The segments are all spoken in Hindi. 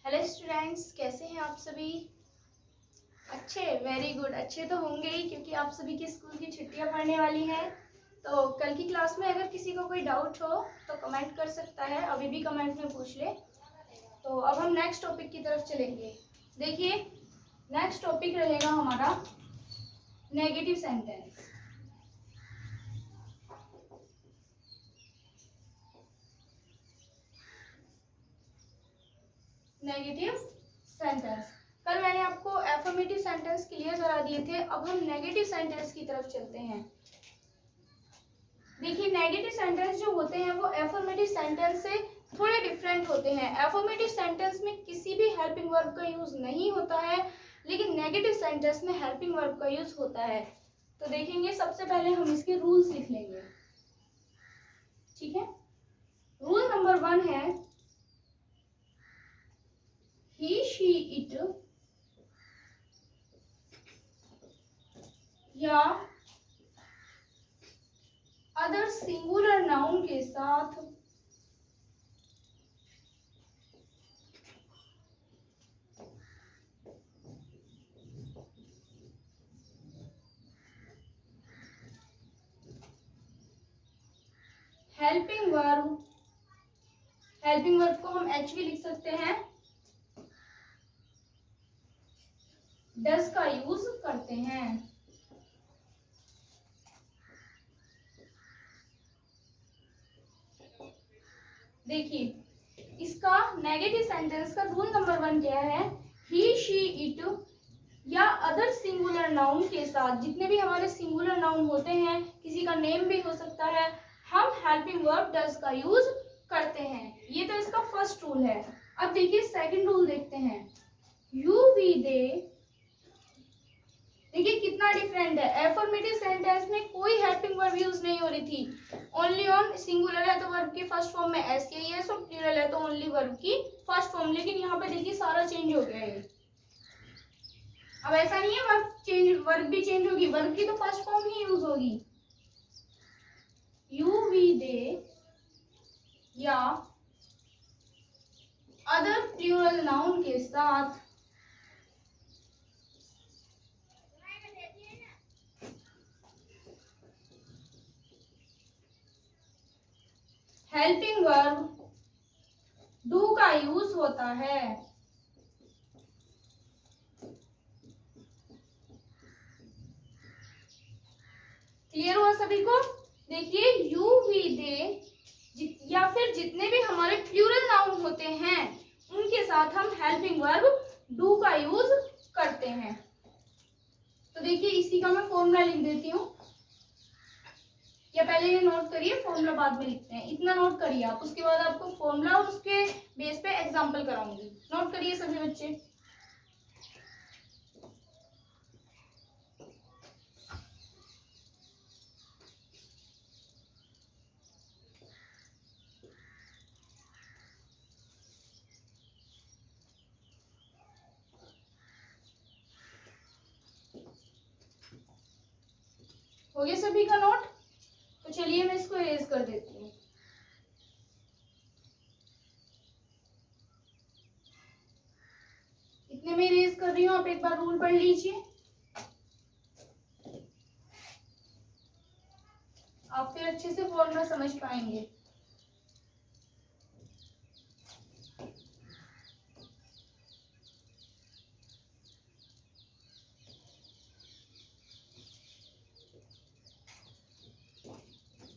हेलो स्टूडेंट्स, कैसे हैं आप सभी? अच्छे, वेरी गुड। अच्छे तो होंगे ही क्योंकि आप सभी की स्कूल की छुट्टियां पड़ने वाली हैं। तो कल की क्लास में अगर किसी को कोई डाउट हो तो कमेंट कर सकता है, अभी भी कमेंट में पूछ ले। तो अब हम नेक्स्ट टॉपिक की तरफ चलेंगे। देखिए, नेक्स्ट टॉपिक रहेगा हमारा नेगेटिव सेंटेंस। Negative sentence. कल मैंने आपको एफर्मेटिव सेंटेंस क्लियर करा दिए थे, अब हम नेगेटिव सेंटेंस की तरफ चलते हैं। देखिए, नेगेटिव सेंटेंस जो होते हैं वो एफर्मेटिव सेंटेंस से थोड़े डिफरेंट होते हैं। एफर्मेटिव सेंटेंस में किसी भी हेल्पिंग वर्ब का यूज नहीं होता है, लेकिन नेगेटिव सेंटेंस में हेल्पिंग वर्ब का यूज होता है। तो देखेंगे, सबसे पहले हम इसके रूल्स लिख लेंगे। ठीक है, रूल नंबर 1 है ही शी इट या अदर सिंगुलर नाउन के साथ हेल्पिंग वर्ब को हम एच भी लिख सकते हैं, डज का यूज करते हैं। देखिए, इसका नेगेटिव सेंटेंस का रूल नंबर 1 क्या है? ही शी इट या अदर सिंगुलर नाउन के साथ, जितने भी हमारे सिंगुलर नाउन होते हैं, किसी का नेम भी हो सकता है, हम हेल्पिंग वर्ब डज का यूज करते हैं। ये तो इसका फर्स्ट रूल है। अब देखिए, सेकंड रूल देखते हैं, यू वी दे। देखिए कितना डिफरेंट है। एफर्मेटिव सेंटेंस में कोई हेल्पिंग वर्ब यूज नहीं हो रही थी, ओनली ऑन सिंगुलर है तो वर्ब की फर्स्ट फॉर्म में एस या एस, और प्लूरल है तो ओनली वर्ब की फर्स्ट फॉर्म। लेकिन यहाँ पे देखिए सारा चेंज हो गया है। अब ऐसा नहीं है वर्ब भी चेंज होगी, वर्ब की तो फर्स्ट फॉर्म ही यूज होगी। यू वी दे या अदर प्लूरल नाउन के साथ हेल्पिंग वर्ब डू का यूज होता है। क्लियर हुआ सभी को? देखिए, यू वी दे या फिर जितने भी हमारे प्लूरल नाउन होते हैं उनके साथ हम हेल्पिंग वर्ब डू का यूज करते हैं। तो देखिए, इसी का मैं फॉर्मूला लिख देती हूँ, या पहले ये नोट करिए, फॉर्मूला बाद में लिखते हैं। इतना नोट करिए आप, उसके बाद आपको फॉर्मूला और उसके बेस पे एग्जांपल कराऊंगी। नोट करिए सभी बच्चे। हो गया सभी का नोट? तो चलिए मैं इसको इरेज कर देती हूँ। इतने में इरेज कर रही हूँ, आप एक बार रूल पढ़ लीजिए, आप फिर अच्छे से फॉर्मूला समझ पाएंगे।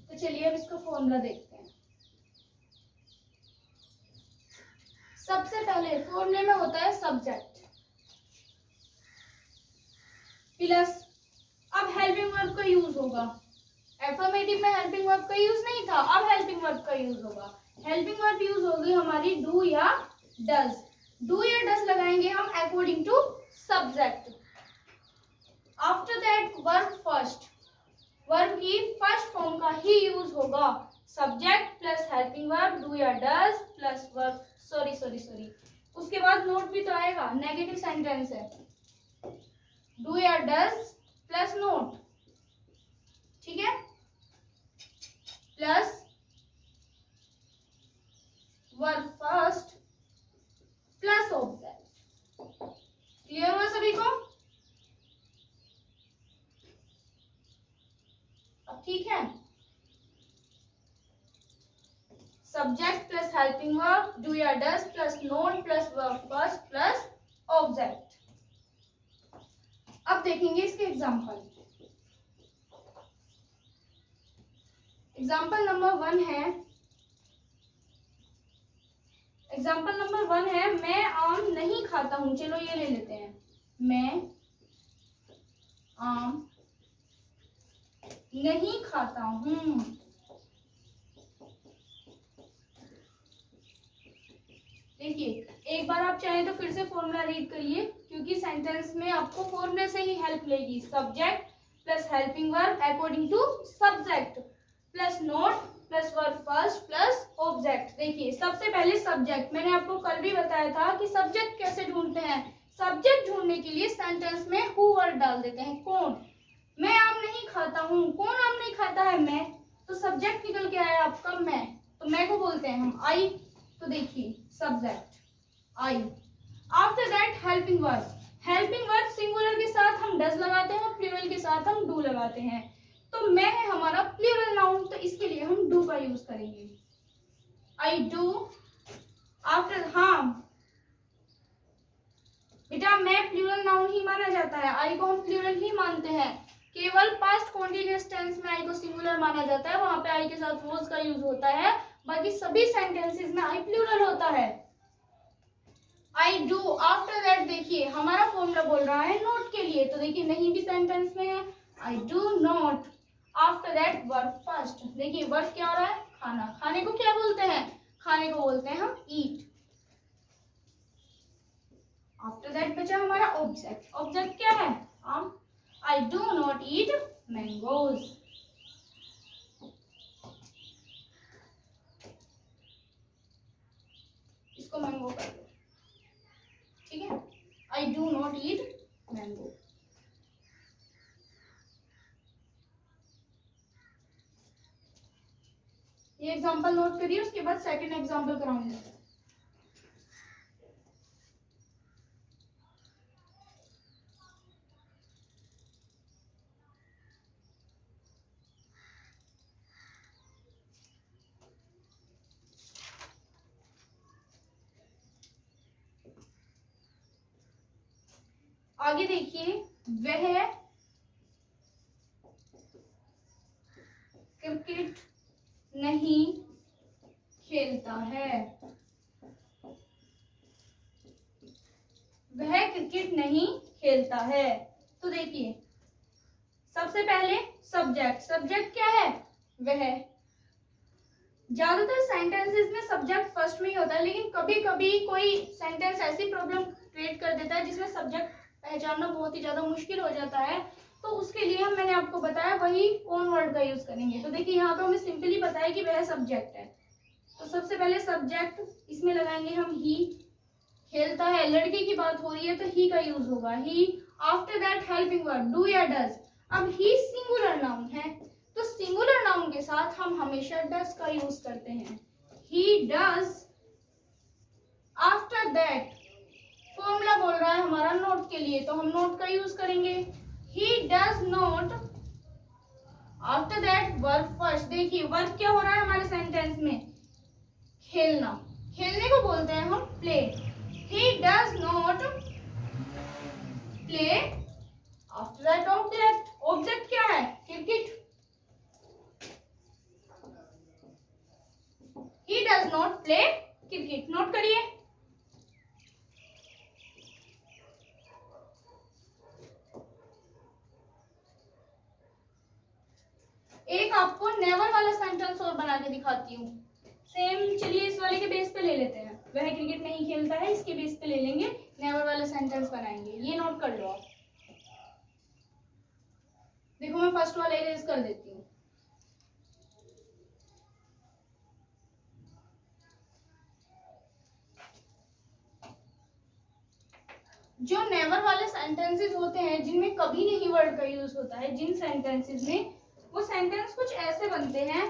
तो चलिए अब इसका फॉर्मूला देखते हैं। सबसे पहले फॉर्मूले में होता है सब्जेक्ट प्लस, अब हेल्पिंग वर्ब का यूज होगा। एफर्मेटिव में हेल्पिंग वर्ब का यूज नहीं था, अब हेल्पिंग वर्ब का यूज होगा। हेल्पिंग वर्ब यूज होगी हमारी डू या डज। डू या डज लगाएंगे हम according to subject. After that verb first, verb की फर्स्ट फॉर्म का ही यूज होगा। Subject plus helping verb do या डज प्लस वर्ब, सॉरी उसके बाद नोट भी तो आएगा, नेगेटिव सेंटेंस है, डू या डज प्लस नोट, ठीक है, plus verb first plus object. Do या does plus not plus verb first plus object. अब देखेंगे इसके एग्जाम्पल। एग्जाम्पल नंबर 1 है, एग्जाम्पल नंबर 1 है मैं आम नहीं खाता हूं। चलो ये ले लेते हैं, मैं आम नहीं खाता हूं। देखिए एक बार आप चाहें तो फिर से फॉर्मूला रीड करिए, क्योंकि सेंटेंस में आपको फॉर्मूले से ही हेल्प लेगी। Subject plus helping verb according to subject plus not plus verb first plus object. देखिए सबसे पहले सब्जेक्ट, मैंने आपको कल भी बताया था कि सब्जेक्ट कैसे ढूंढते हैं। सब्जेक्ट ढूंढने के लिए सेंटेंस में हु वर्ड डाल देते हैं, कौन। मैं आम नहीं खाता हूँ, कौन आम नहीं खाता है, मैं। तो सब्जेक्ट निकल के आया आपका मैं, तो मैं को बोलते हैं हम आई। तो देखिए subject I. After that helping verb, helping verb singular के साथ हम डज लगाते हैं और प्लूरल के साथ हम डू लगाते हैं। तो मैं है हमारा प्लूरल नाउन, तो इसके लिए हम डू का यूज करेंगे। I do. आफ्टर, हाँ बेटा मैं प्लूरल नाउन ही माना जाता है, आई को हम प्लूरल ही मानते हैं। केवल पास्ट कॉन्टिन्यूअस टेंस में आई को सिंगुलर माना जाता है, वहां पे आई के साथ वॉज का यूज होता है। बाकी सभी सेंटेंसेस में आई प्लूरल होता है। I do. आफ्टर दैट देखिए हमारा फॉर्मूला बोल रहा है नोट के लिए, तो देखिए नहीं भी सेंटेंस में है, I do not. After that verb first, देखिए वर्ब क्या हो रहा है, खाना। खाने को क्या बोलते हैं, खाने को बोलते हैं हम ईट। आफ्टर दैट बचा हमारा ऑब्जेक्ट, ऑब्जेक्ट क्या है, आम। I do not eat mangoes. इसको मैंगो कर दो, ठीक है। I do not eat mango. ये एग्जांपल नोट करिए, उसके बाद सेकंड एग्जांपल कराऊंगी। आगे देखिए, वह क्रिकेट नहीं खेलता है। वह क्रिकेट नहीं खेलता है। तो देखिए सबसे पहले सब्जेक्ट, सब्जेक्ट क्या है, वह। ज्यादातर सेंटेंसेस में सब्जेक्ट फर्स्ट में ही होता है, लेकिन कभी कभी कोई सेंटेंस ऐसी प्रॉब्लम क्रिएट कर देता है जिसमें सब्जेक्ट पहचानना बहुत ही ज्यादा मुश्किल हो जाता है। तो उसके लिए हम, मैंने आपको बताया, वही कौन वर्ड का यूज करेंगे। तो देखिए यहाँ पे हमें सिंपली पता है कि वह सब्जेक्ट है, तो सबसे पहले सब्जेक्ट इसमें लगाएंगे हम ही। खेलता है, लड़के की बात हो रही है तो ही का यूज होगा, he. After that helping verb do या डज। अब ही सिंगुलर नाउन है, तो सिंगुलर नाउन के साथ हम हमेशा डज का यूज करते हैं, he does. After that formula बोल रहा है हमारा नोट के लिए, तो हम नोट का यूज करेंगे, he does not. After that verb first, देखिए वर्ब क्या हो रहा है हमारे सेंटेंस में, खेलना। खेलने को बोलते हैं हम play, he does not play। After that object, object क्या है, cricket, he does not play cricket. Note करिए। एक आपको नेवर वाला सेंटेंस और बना के दिखाती हूँ, सेम। चलिए इस वाले के बेस पे ले लेते हैं, वह क्रिकेट नहीं खेलता है, इसके बेस पे ले लेंगे, नेवर वाला सेंटेंस बनाएंगे। ये नोट कर लो आप। देखो मैं फर्स्ट वाला इरेज कर देती हूँ। जो नेवर वाले सेंटेंसेस होते हैं जिनमें कभी नहीं वर्ड का यूज होता है, जिन सेंटेंसेस में, वो सेंटेंस कुछ ऐसे बनते हैं,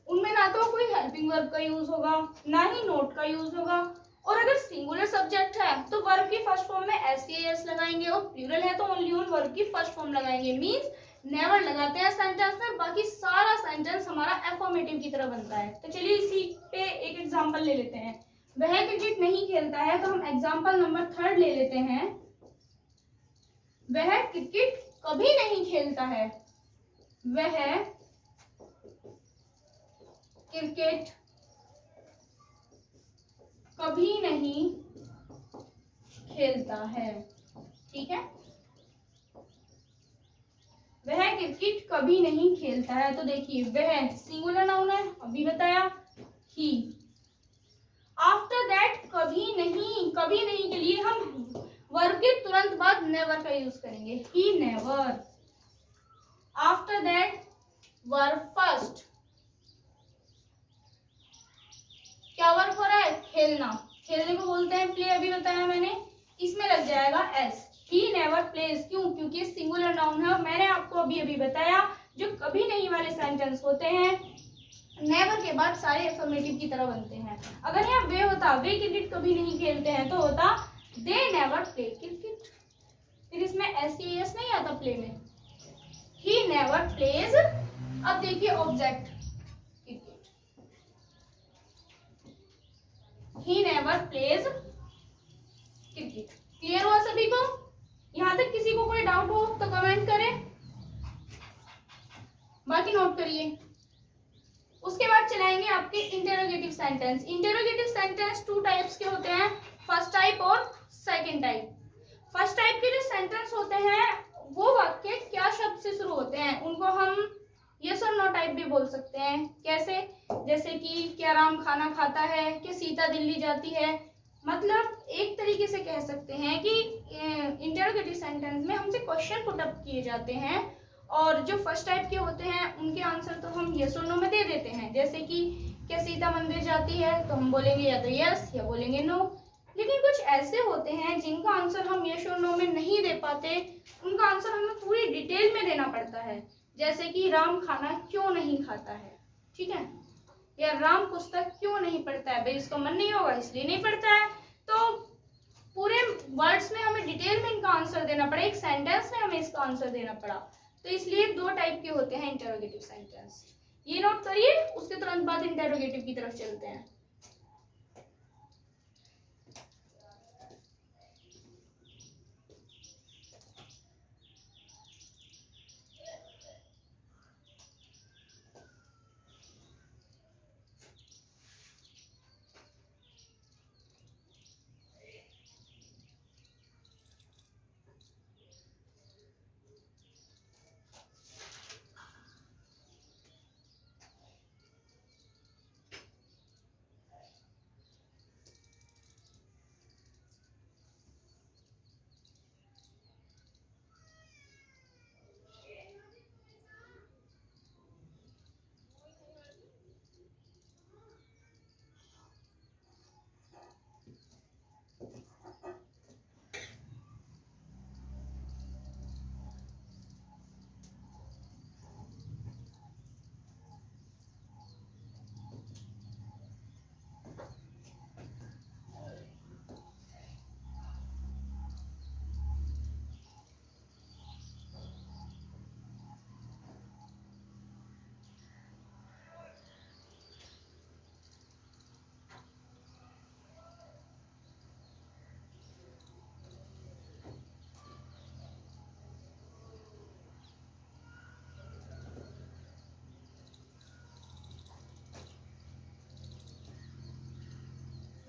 उनमें ना तो कोई हेल्पिंग वर्ब का यूज होगा, ना ही नोट का यूज होगा। और अगर सिंगुलर सब्जेक्ट है तो वर्ब की फर्स्ट फॉर्म में एस लगाएंगे, और प्लूरल है तो ओनली ऑन वर्ब की फर्स्ट फॉर्म लगाएंगे। मींस नेवर लगाते हैं सेंटेंस में, बाकी सारा सेंटेंस हमारा एफर्मेटिव की तरह बनता है। तो चलिए इसी पे एक एग्जांपल ले लेते हैं। वह क्रिकेट नहीं खेलता है, तो हम एग्जाम्पल नंबर 3 ले लेते हैं। वह क्रिकेट कभी नहीं खेलता है, वह क्रिकेट कभी नहीं खेलता है। ठीक है, वह क्रिकेट कभी नहीं खेलता है। तो देखिए वह सिंगुलर नाउन है, अभी बताया। ही, आफ्टर दैट कभी नहीं के लिए हम वर्ब के तुरंत बाद नेवर का यूज करेंगे। He never. After that verb first, क्या वर्ब हो रहा है? खेलना। खेलने को बोलते हैं प्ले, अभी बताया मैंने। इसमें लग जाएगा एस। ही नेवर प्लेज, क्यों? क्योंकि सिंगुलर नाउन है। और मैंने आपको अभी बताया जो कभी नहीं वाले सेंटेंस होते हैं नेवर के बाद सारे अफर्मेटिव की तरह बनते हैं। अगर यहाँ वे होता, वे क्रिकेट कभी नहीं खेलते हैं, तो होता दे नेवर प्ले क्रिकेट। फिर इसमें एस के एस नहीं आता प्ले में। He never plays. अब देखिए object cricket, he never plays cricket. Clear हुआ सभी को? यहां तक किसी को कोई डाउट हो तो कमेंट करें, बाकी नोट करिए। उसके बाद चलाएंगे आपके interrogative sentence. Interrogative sentence 2 types के होते हैं, फर्स्ट टाइप और सेकंड टाइप। फर्स्ट टाइप के जो सेंटेंस होते हैं वो वाक्य क्या शब्द से शुरू होते हैं, उनको हम यस और नो टाइप भी बोल सकते हैं। कैसे? जैसे कि क्या राम खाना खाता है, कि सीता दिल्ली जाती है। मतलब एक तरीके से कह सकते हैं कि इंटेरोगेटिव सेंटेंस में हमसे क्वेश्चन पुट अप किए जाते हैं, और जो फर्स्ट टाइप के होते हैं उनके आंसर तो हम यस और नो में दे देते हैं। जैसे कि क्या सीता मंदिर जाती है, तो हम बोलेंगे या तो यस या बोलेंगे नो। लेकिन कुछ ऐसे होते हैं जिनका आंसर हम यस और नो में नहीं दे पाते, उनका आंसर हमें पूरी डिटेल में देना पड़ता है। जैसे कि राम खाना क्यों नहीं खाता है, ठीक है, या राम पुस्तक क्यों नहीं पढ़ता है, भाई इसका मन नहीं होगा इसलिए नहीं पढ़ता है। तो पूरे वर्ड्स में हमें डिटेल में इनका आंसर देना पड़ा, एक सेंटेंस में हमें इसका आंसर देना पड़ा। तो इसलिए 2 टाइप के होते हैं इंटेरोगेटिव सेंटेंस, ये नोट करिए। उसके तुरंत बाद इंटेरोगेटिव की तरफ चलते हैं।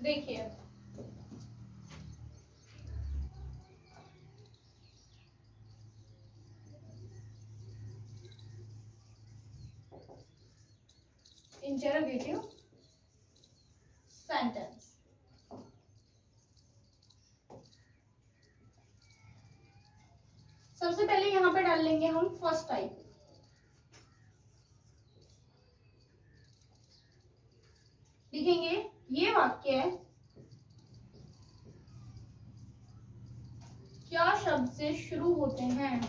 देखिए इंटेरोगेटिव सेंटेंस, सबसे पहले यहां पे डाल लेंगे हम फर्स्ट टाइप। लिखेंगे ये वाक्य क्या शब्द से शुरू होते हैं।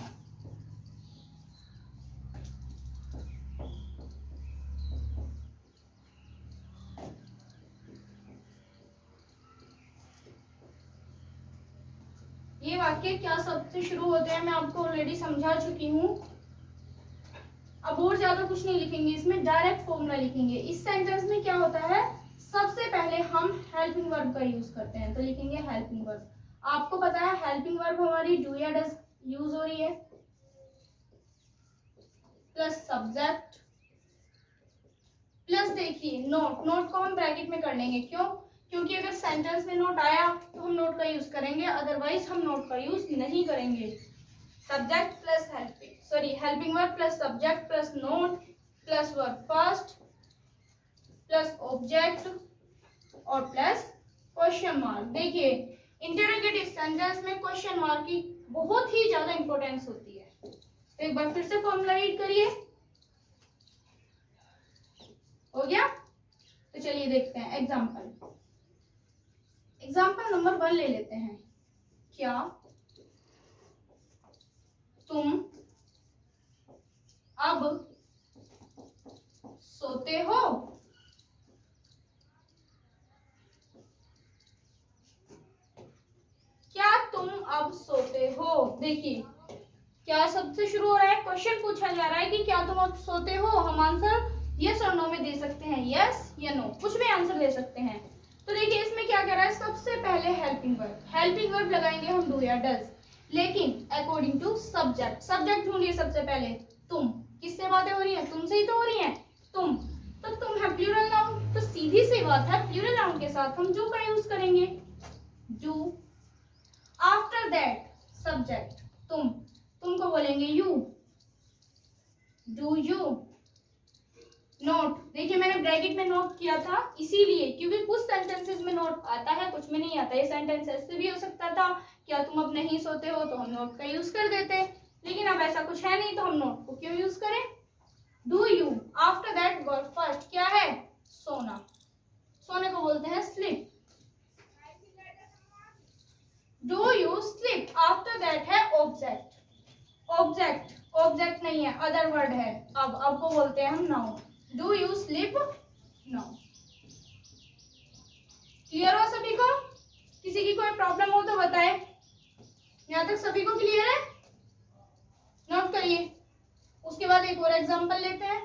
ये वाक्य क्या शब्द से शुरू होते हैं मैं आपको ऑलरेडी समझा चुकी हूँ। अब और ज्यादा कुछ नहीं लिखेंगे, इसमें डायरेक्ट फॉर्मूला लिखेंगे। इस सेंटेंस में क्या होता है, सबसे पहले हम हेल्पिंग वर्ब का यूज करते हैं, तो लिखेंगे हेल्पिंग वर्ब। आपको पता है हेल्पिंग वर्ब हमारी डू या डज यूज हो रही है, प्लस सब्जेक्ट प्लस देखिए नोट। नोट को हम ब्रैकेट में कर लेंगे, क्यों? क्योंकि अगर सेंटेंस में नोट आया तो हम नोट का यूज करेंगे, अदरवाइज हम नोट का यूज नहीं करेंगे। Subject plus helping verb plus subject plus not plus verb first plus object और प्लस क्वेश्चन मार्क। देखिए इंटरोगेटिव सेंटेंस में क्वेश्चन मार्क की बहुत ही ज्यादा इंपॉर्टेंस होती है। तो एक बार फिर से फॉर्मूला रीड करिए, हो गया? तो चलिए देखते हैं एग्जाम्पल। एग्जाम्पल नंबर 1 ले लेते हैं। क्या तुम अब सोते हो? क्या तुम अब सोते हो? देखिए क्या शब्द से शुरू हो रहा है, क्वेश्चन पूछा जा रहा है कि क्या तुम अब सोते हो। हम आंसर यस और नो में दे सकते हैं, यस या नो, कुछ भी आंसर दे सकते हैं। तो देखिए इसमें क्या कह रहा है, सबसे पहले हेल्पिंग वर्ब लगाएंगे हम डू या डज, लेकिन अकॉर्डिंग टू सब्जेक्ट। सब्जेक्ट ढूंढिए सबसे पहले, तुम। किससे बातें हो रही हैं? तुमसे ही तो हो रही हैं, तुम। तो तुम है प्लूरल नाउन, तो सीधी सी बात है प्लूरल नाउन के साथ हम डू का यूज करेंगे, डू। आफ्टर दैट सब्जेक्ट, तुमको बोलेंगे यू, डू यू। नोट, देखिए मैंने ब्रैकेट में नोट किया था इसीलिए क्योंकि कुछ सेंटेंसेस में नोट आता है, कुछ में नहीं आता। ये सेंटेंस ऐसे भी हो सकता था, क्या तुम अब नहीं सोते हो, तो हम नोट का यूज कर देते, लेकिन अब ऐसा कुछ है नहीं तो हम नोट को क्यों यूज करें। Do you after that verb first, क्या है? सोना। सोने को बोलते हैं sleep. Do you sleep after that है ऑब्जेक्ट। ऑब्जेक्ट नहीं है, अदर वर्ड है। अब को बोलते हैं हम noun. Do you sleep? No. Clear हो सभी को? किसी की कोई प्रॉब्लम हो तो बताए। यहाँ तक सभी को क्लियर है? नोट करिए। उसके बाद एक और एग्जांपल लेते हैं।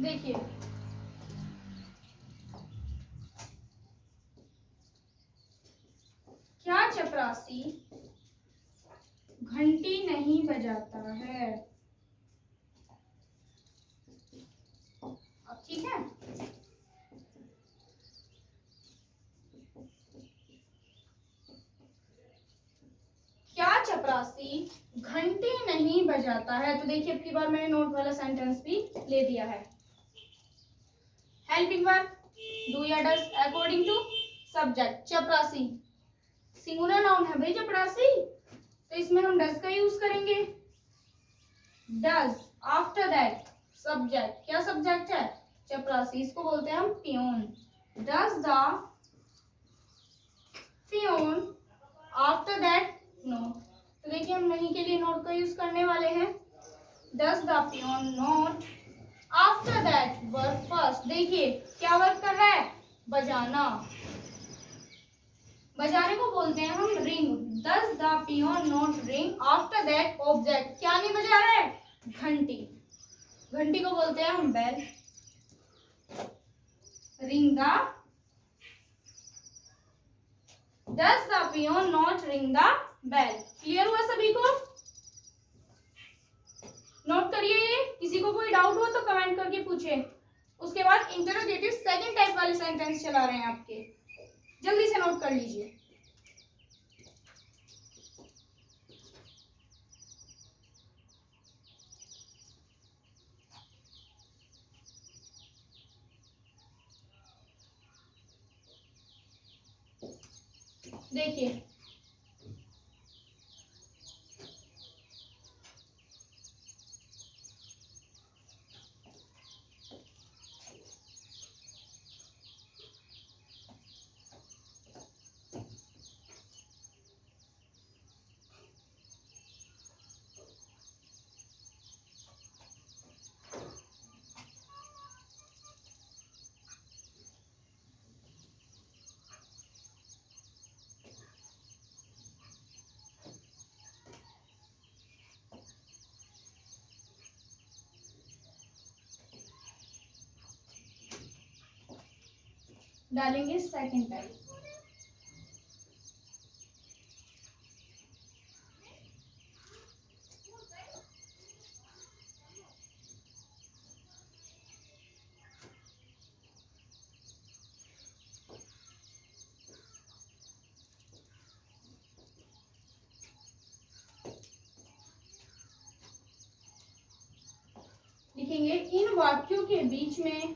देखिए क्या चपरासी घंटी नहीं बजाता है? अब ठीक है। क्या चपरासी घंटी नहीं बजाता है? तो देखिए अब की बार मैंने नोट वाला सेंटेंस भी ले दिया है। हेल्पिंग वर्ब डू या डज अकॉर्डिंग टू सब्जेक्ट। चपरासी सिंगुलर नाउन है भाई चपरासी, तो इसमें हम डज का यूज करेंगे। डज आफ्टर दैट सब्जेक्ट, क्या सब्जेक्ट है? चपरासी। इसको बोलते हैं हम peon. Does the peon after that not. तो देखिए हम नहीं के लिए नोट का यूज करने वाले हैं। Does the peon not after that verb first. देखिए क्या वर्क कर रहा है? बजाना। बजाने को बोलते हैं हम ring. Does the peon not ring after that object. क्या नहीं बजा रहा है? घंटी। घंटी को बोलते हैं हम bell. Ring the does the peon not ring the bell. Clear हुआ सभी को? नोट करिए ये। किसी को कोई डाउट हो तो कमेंट करके पूछे। उसके बाद इंटरोगेटिव सेकंड टाइप वाले सेंटेंस चला रहे हैं आपके, जल्दी से नोट कर लीजिए। देखिए डालेंगे सेकंड टाइप। लिखेंगे इन वाक्यों के बीच में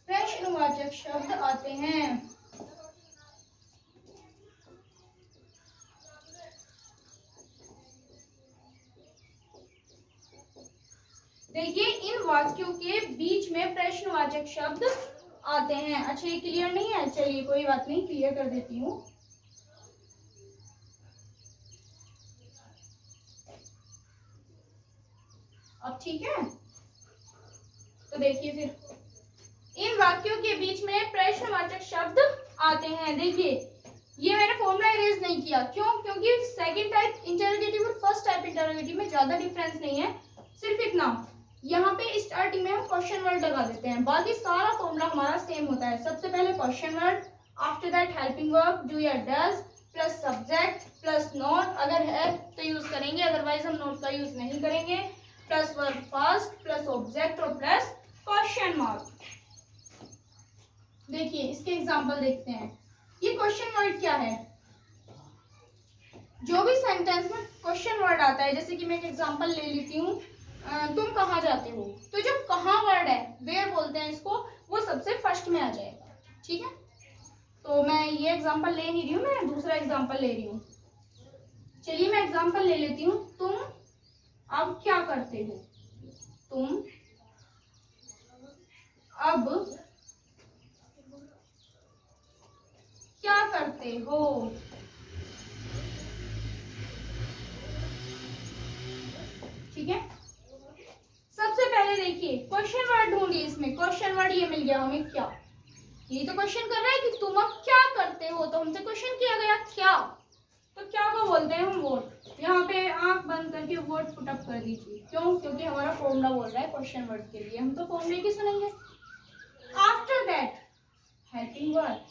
प्रश्नवाचक शब्द आते हैं। देखिए इन वाक्यों के बीच में प्रश्नवाचक शब्द आते हैं। अच्छा ये क्लियर नहीं है, चलिए कोई बात नहीं, क्लियर कर देती हूँ। अब ठीक है, तो देखिए फिर इन वाक्यों के बीच में प्रश्नवाचक शब्द आते हैं। देखिए ये मैंने फॉर्मूला इरेज नहीं किया, क्यों? क्योंकि सेकंड टाइप इंटरोगेटिव और फर्स्ट टाइप इंटरोगेटिव में ज्यादा डिफरेंस नहीं है, सिर्फ इतना यहाँ पे स्टार्टिंग में हम क्वेश्चन वर्ड लगा देते हैं, बाकी सारा फॉर्मूला हमारा सेम होता है। सबसे पहले question word, after that helping verb do या does plus subject plus not, अगर है तो यूज करेंगे, अदरवाइज हम नोट का यूज नहीं करेंगे, plus verb first plus object और प्लस क्वेश्चन मार्क। देखिए इसके एग्जांपल देखते हैं। ये क्वेश्चन वर्ड क्या है? जो भी सेंटेंस में क्वेश्चन वर्ड आता है, जैसे कि मैं एक एग्जांपल ले लेती हूँ, तुम कहाँ जाते हो, तो जो कहाँ वर्ड है, वेयर बोलते हैं इसको, वो सबसे फर्स्ट में आ जाएगा। ठीक है, तो मैं ये एग्जांपल ले नहीं रही हूँ, मैं दूसरा एग्जांपल ले रही हूँ। चलिए मैं एग्जांपल ले लेती हूँ। तुम अब क्या करते हो? तुम अब क्या करते हो? ठीक है, सबसे पहले देखिए क्वेश्चन वर्ड ढूंढिए। इसमें क्वेश्चन वर्ड ये मिल गया हमें, क्या? ये तो क्वेश्चन कर रहा है कि तुम अब क्या करते हो, तो हमसे क्वेश्चन किया गया क्या, तो क्या को बोलते हैं हम वोट। यहाँ पे आंख बंद करके वोट पुट अप कर दीजिए। क्यों? क्योंकि हमारा फॉर्मूला बोल रहा है क्वेश्चन वर्ड के लिए, हम तो फॉर्मूले की सुनेंगे। After that helping verb,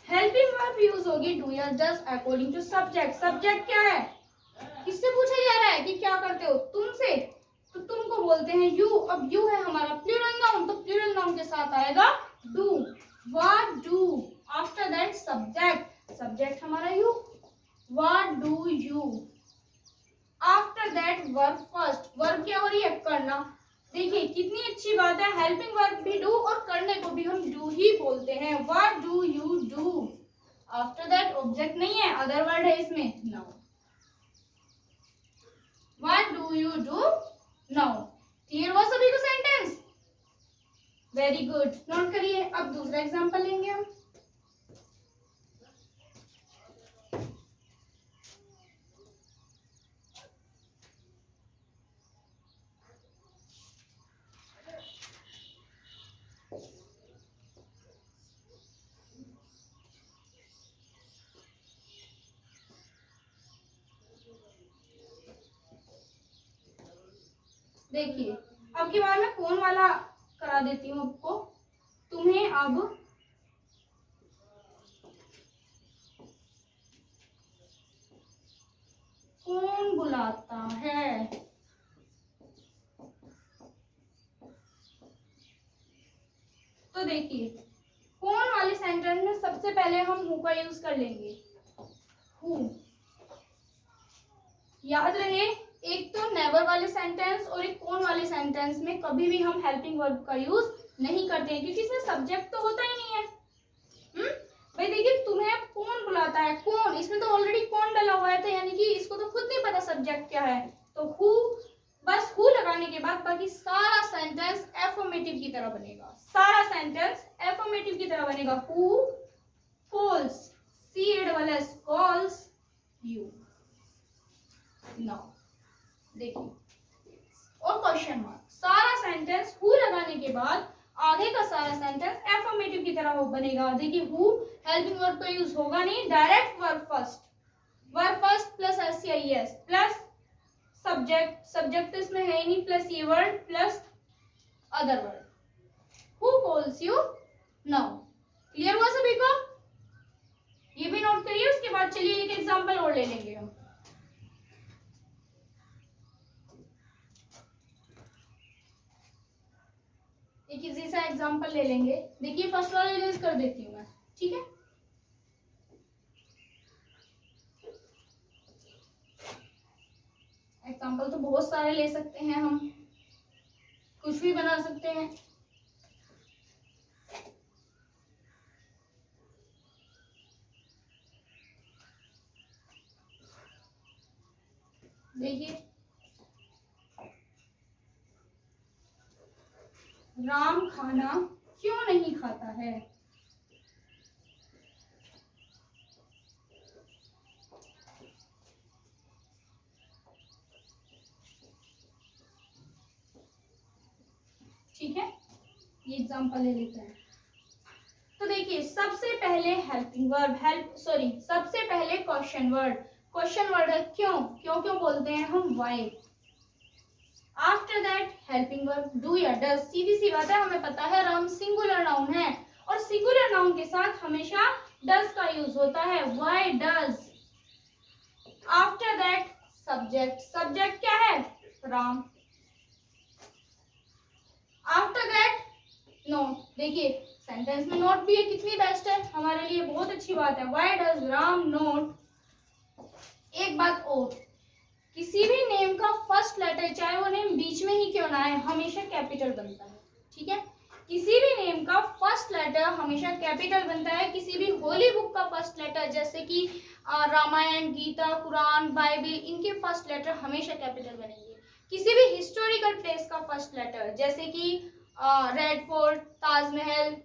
helping verb use होगी डू या does according to subject. Subject क्या है? किससे पूछा जा रहा है कि क्या करते हो? तुमसे, तो तुम को बोलते हैं यू। अब यू है हमारा प्लूरल नाउन, तो प्लूरल नाउन के साथ आएगा do, what do. After that subject, subject हमारा you, what do you. After that verb first, verb क्या हो रही है? करना। देखिए कितनी अच्छी बात है, हेल्पिंग वर्ब भी डू और करने को भी हम डू ही बोलते हैं, what do you do. After that object नहीं है, अदर वर्ड है इसमें, noun, what do you do now. Clear हुआ सभी को सेंटेंस? वेरी गुड, नोट करिए। अब दूसरा एग्जांपल लेंगे हम। देखिए अब की बार मैं कौन वाला करा देती हूँ आपको। तुम्हें अब कौन बुलाता है। तो देखिए कौन वाले सेंटेंस में सबसे पहले हम हु का यूज कर लेंगे, हु। याद रहे एक तो नेवर वाले सेंटेंस और एक कौन वाले सेंटेंस में कभी भी हम हेल्पिंग वर्ब का यूज नहीं करते हैं, क्योंकि इसमें सब्जेक्ट तो होता ही नहीं है। भाई देखिए तुम्हें कौन बुलाता है, कौन, इसमें तो ऑलरेडी कौन डला हुआ है, तो यानी कि इसको तो खुद नहीं पता सब्जेक्ट क्या है। तो हु, बस हु लगाने के बाद बाकी सारा सेंटेंस एफर्मेटिव की तरह बनेगा, सारा सेंटेंस एफर्मेटिव की तरह बनेगा। Who calls, CALLS calls you. Now देखिए और क्वेश्चन मार्क, सारा सेंटेंस हु लगाने के बाद आगे का सारा सेंटेंस एफर्मेटिव की तरह बनेगा। देखिए हु हेल्पिंग वर्ब का यूज होगा नहीं, direct verb first plus SCIS plus subject, subject तो इसमें है ही नहीं, प्लस ये word plus other word. Who calls you now. Clear हुआ सभी को? ये भी नोट करिए। उसके बाद चलिए एक एग्जांपल और ले लेंगे हम। एक इजी सा एग्जांपल ले लेंगे। देखिए फर्स्ट वाला इरेज कर देती हूँ मैं, ठीक है। एग्जांपल तो बहुत सारे ले सकते हैं हम, कुछ भी बना सकते हैं। देखिए राम खाना क्यों नहीं खाता है। ठीक है, ये एग्जांपल ले लेते हैं। तो देखिए सबसे पहले हेल्पिंग वर्ब, सबसे पहले क्वेश्चन वर्ड है क्यों, क्यों बोलते हैं हम, why. After that helping verb do या डज। सीधी सी बात है, हमें पता है राम सिंगुलर नाउन है और सिंगुलर नाउन के साथ हमेशा डज का यूज होता है, why does. After that subject क्या है, राम। After that not. देखिए सेंटेंस में नोट भी है, कितनी बेस्ट है हमारे लिए, बहुत अच्छी बात है। Why does Ram note. एक बात और, किसी भी नेम का फर्स्ट लेटर चाहे वो नेम बीच में ही क्यों ना आए हमेशा कैपिटल बनता है, ठीक है। किसी भी नेम का फर्स्ट लेटर हमेशा कैपिटल बनता है। किसी भी होली बुक का फर्स्ट लेटर जैसे कि रामायण, गीता, कुरान, बाइबल, इनके फर्स्ट लेटर हमेशा कैपिटल बनेंगे। किसी भी हिस्टोरिकल प्लेस का फर्स्ट लेटर जैसे कि रेड फोर्ट, ताजमहल,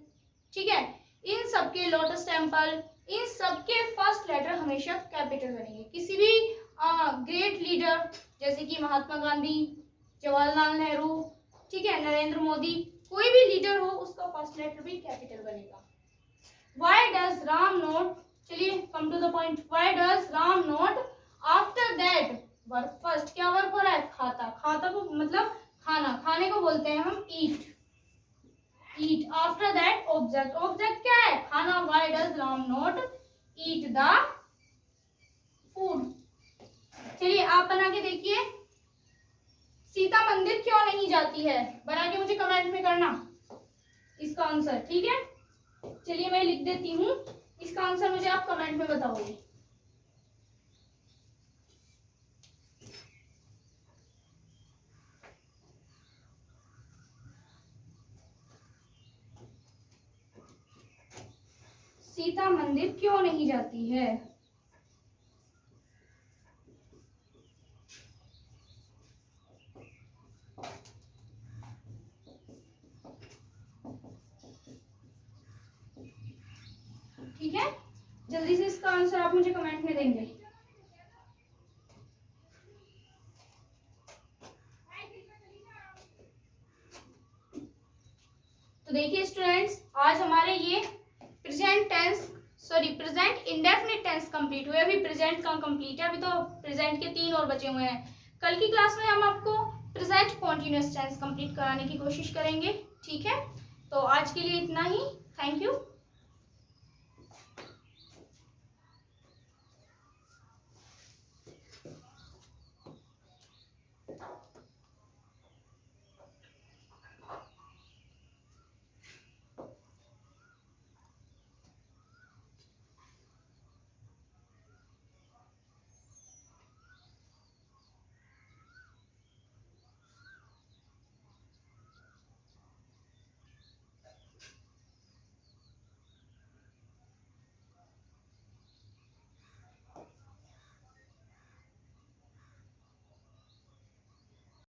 ठीक है, इन सबके, लोटस टेम्पल, इन सबके फर्स्ट लेटर हमेशा कैपिटल बनेंगे। किसी भी ग्रेट लीडर जैसे कि महात्मा गांधी, जवाहरलाल नेहरू, ठीक है, नरेंद्र मोदी, कोई भी लीडर हो उसका फर्स्ट लेटर भी कैपिटल बनेगा। व्हाई डज राम नोट, चलिए come to the point, why does Ram not. After that verb first, क्या वर्ब हो रहा है, खाता। खाता को मतलब खाना, खाने को बोलते हैं हम ईट। आफ्टर दैट ऑब्जेक्ट क्या है, खाना। Why does Ram note eat the food. चलिए आप बना के देखिए, सीता मंदिर क्यों नहीं जाती है, बना के मुझे कमेंट में करना इसका आंसर, ठीक है। चलिए मैं लिख देती हूँ, इसका आंसर मुझे आप कमेंट में बताओगे। सीता मंदिर क्यों नहीं जाती है। ठीक है, जल्दी से इसका आंसर आप मुझे कमेंट में देंगे। तो देखिए स्टूडेंट्स, आज हमारे ये प्रेजेंट इंडेफिनिट टेंस कंप्लीट हुए। अभी प्रेजेंट का कंप्लीट है, अभी तो प्रेजेंट के 3 और बचे हुए हैं। कल की क्लास में हम आपको प्रेजेंट कॉन्टिन्यूअस टेंस कंप्लीट कराने की कोशिश करेंगे, ठीक है। तो आज के लिए इतना ही। Thank you.